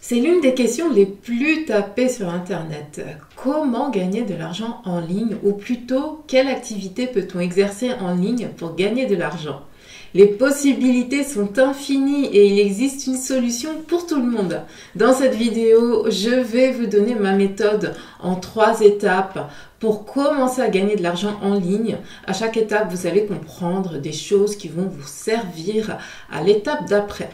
C'est l'une des questions les plus tapées sur Internet. Comment gagner de l'argent en ligne, ou plutôt, quelle activité peut-on exercer en ligne pour gagner de l'argent? Les possibilités sont infinies et il existe une solution pour tout le monde. Dans cette vidéo, je vais vous donner ma méthode en 3 étapes pour commencer à gagner de l'argent en ligne. À chaque étape, vous allez comprendre des choses qui vont vous servir à l'étape d'après.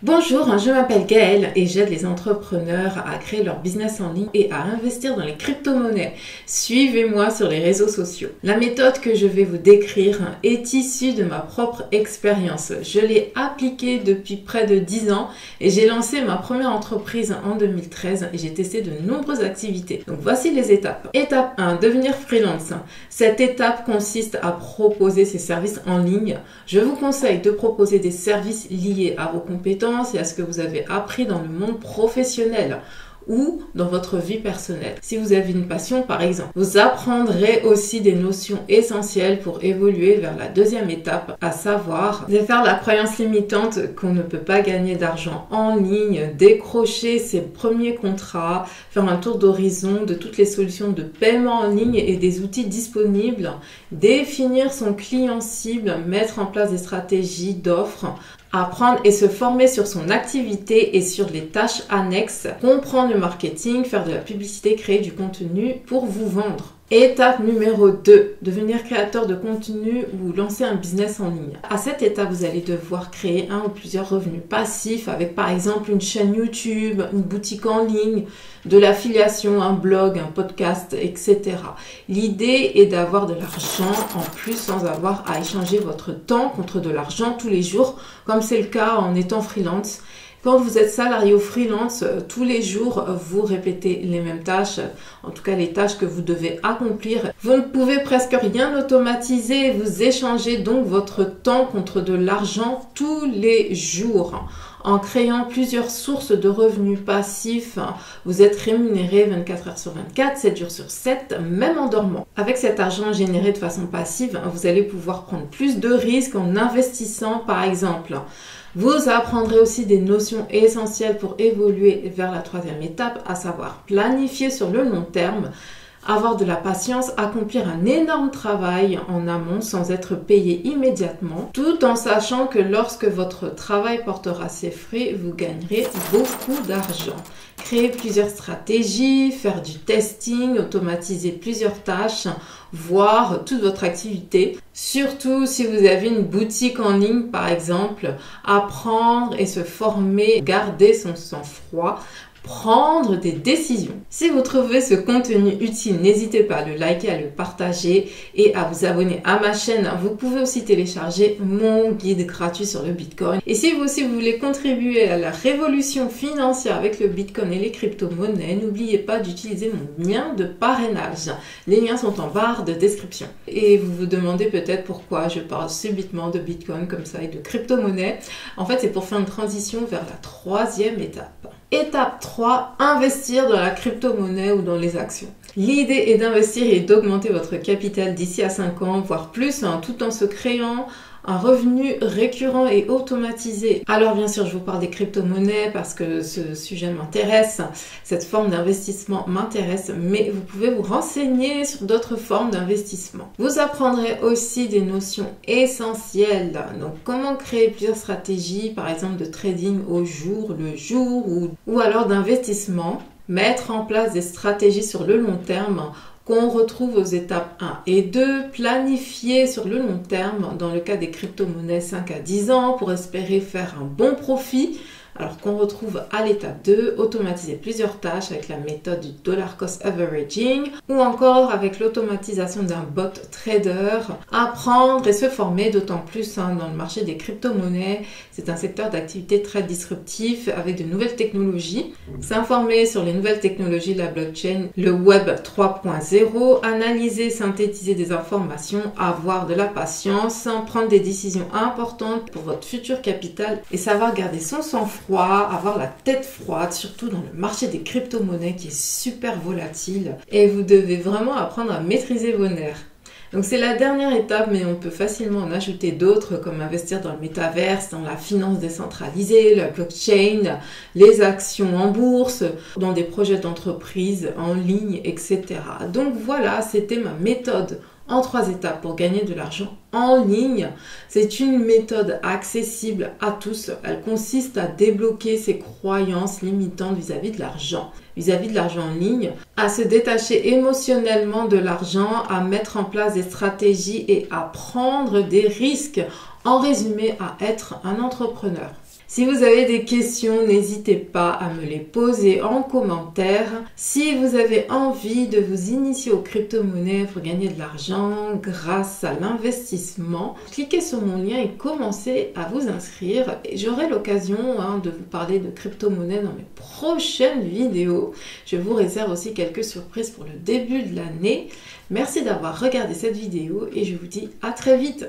Bonjour, je m'appelle Gaëlle et j'aide les entrepreneurs à créer leur business en ligne et à investir dans les crypto-monnaies. Suivez-moi sur les réseaux sociaux. La méthode que je vais vous décrire est issue de ma propre expérience. Je l'ai appliquée depuis près de 10 ans et j'ai lancé ma première entreprise en 2013 et j'ai testé de nombreuses activités. Donc voici les étapes. Étape 1, devenir freelance. Cette étape consiste à proposer ses services en ligne. Je vous conseille de proposer des services liés à vos compétences et à ce que vous avez appris dans le monde professionnel ou dans votre vie personnelle. Si vous avez une passion, par exemple, vous apprendrez aussi des notions essentielles pour évoluer vers la deuxième étape, à savoir défaire la croyance limitante qu'on ne peut pas gagner d'argent en ligne, décrocher ses premiers contrats, faire un tour d'horizon de toutes les solutions de paiement en ligne et des outils disponibles, définir son client cible, mettre en place des stratégies d'offres, apprendre et se former sur son activité et sur les tâches annexes, comprendre le marketing, faire de la publicité, créer du contenu pour vous vendre. Étape numéro 2, devenir créateur de contenu ou lancer un business en ligne. À cette étape, vous allez devoir créer un ou plusieurs revenus passifs avec par exemple une chaîne YouTube, une boutique en ligne, de l'affiliation, un blog, un podcast, etc. L'idée est d'avoir de l'argent en plus sans avoir à échanger votre temps contre de l'argent tous les jours, comme c'est le cas en étant freelance. Quand vous êtes salarié ou freelance, tous les jours, vous répétez les mêmes tâches, en tout cas les tâches que vous devez accomplir. Vous ne pouvez presque rien automatiser, vous échangez donc votre temps contre de l'argent tous les jours. En créant plusieurs sources de revenus passifs, vous êtes rémunéré 24 heures sur 24, 7 jours sur 7, même en dormant. Avec cet argent généré de façon passive, vous allez pouvoir prendre plus de risques en investissant par exemple. Vous apprendrez aussi des notions essentielles pour évoluer vers la 3e étape, à savoir planifier sur le long terme, avoir de la patience, accomplir un énorme travail en amont sans être payé immédiatement, tout en sachant que lorsque votre travail portera ses fruits, vous gagnerez beaucoup d'argent. Créer plusieurs stratégies, faire du testing, automatiser plusieurs tâches, voir toute votre activité. Surtout si vous avez une boutique en ligne par exemple, apprendre et se former, garder son sang-froid, prendre des décisions. Si vous trouvez ce contenu utile, n'hésitez pas à le liker, à le partager et à vous abonner à ma chaîne. Vous pouvez aussi télécharger mon guide gratuit sur le Bitcoin. Et si vous aussi vous voulez contribuer à la révolution financière avec le Bitcoin et les crypto-monnaies, n'oubliez pas d'utiliser mon lien de parrainage. Les liens sont en barre de description. Et vous vous demandez peut-être pourquoi je parle subitement de Bitcoin comme ça et de crypto-monnaies. En fait, c'est pour faire une transition vers la 3e étape. Étape 3, investir dans la crypto-monnaie ou dans les actions. L'idée est d'investir et d'augmenter votre capital d'ici à 5 ans, voire plus, tout en se créant un revenu récurrent et automatisé. Alors bien sûr, je vous parle des crypto-monnaies parce que ce sujet m'intéresse, cette forme d'investissement m'intéresse, mais vous pouvez vous renseigner sur d'autres formes d'investissement. Vous apprendrez aussi des notions essentielles, donc comment créer plusieurs stratégies, par exemple de trading au jour le jour ou alors d'investissement, mettre en place des stratégies sur le long terme qu'on retrouve aux étapes 1 et 2, planifier sur le long terme, dans le cas des crypto-monnaies 5 à 10 ans pour espérer faire un bon profit, alors qu'on retrouve à l'étape 2, automatiser plusieurs tâches avec la méthode du dollar cost averaging ou encore avec l'automatisation d'un bot trader, apprendre et se former d'autant plus dans le marché des crypto-monnaies. C'est un secteur d'activité très disruptif avec de nouvelles technologies. S'informer sur les nouvelles technologies, la blockchain, le web 3.0, analyser, synthétiser des informations, avoir de la patience, prendre des décisions importantes pour votre futur capital et savoir garder son sang-froid, avoir la tête froide, surtout dans le marché des crypto-monnaies qui est super volatile et vous devez vraiment apprendre à maîtriser vos nerfs. Donc c'est la dernière étape, mais on peut facilement en ajouter d'autres comme investir dans le métaverse, dans la finance décentralisée, la blockchain, les actions en bourse, dans des projets d'entreprise en ligne, etc. Donc voilà, c'était ma méthode en 3 étapes pour gagner de l'argent en ligne. C'est une méthode accessible à tous. Elle consiste à débloquer ses croyances limitantes vis-à-vis de l'argent. Vis-à-vis de l'argent en ligne, à se détacher émotionnellement de l'argent, à mettre en place des stratégies et à prendre des risques. En résumé, à être un entrepreneur. Si vous avez des questions, n'hésitez pas à me les poser en commentaire. Si vous avez envie de vous initier aux crypto-monnaies pour gagner de l'argent grâce à l'investissement, cliquez sur mon lien et commencez à vous inscrire. Et j'aurai l'occasion de vous parler de crypto-monnaies dans mes prochaines vidéos. Je vous réserve aussi quelques surprises pour le début de l'année. Merci d'avoir regardé cette vidéo et je vous dis à très vite.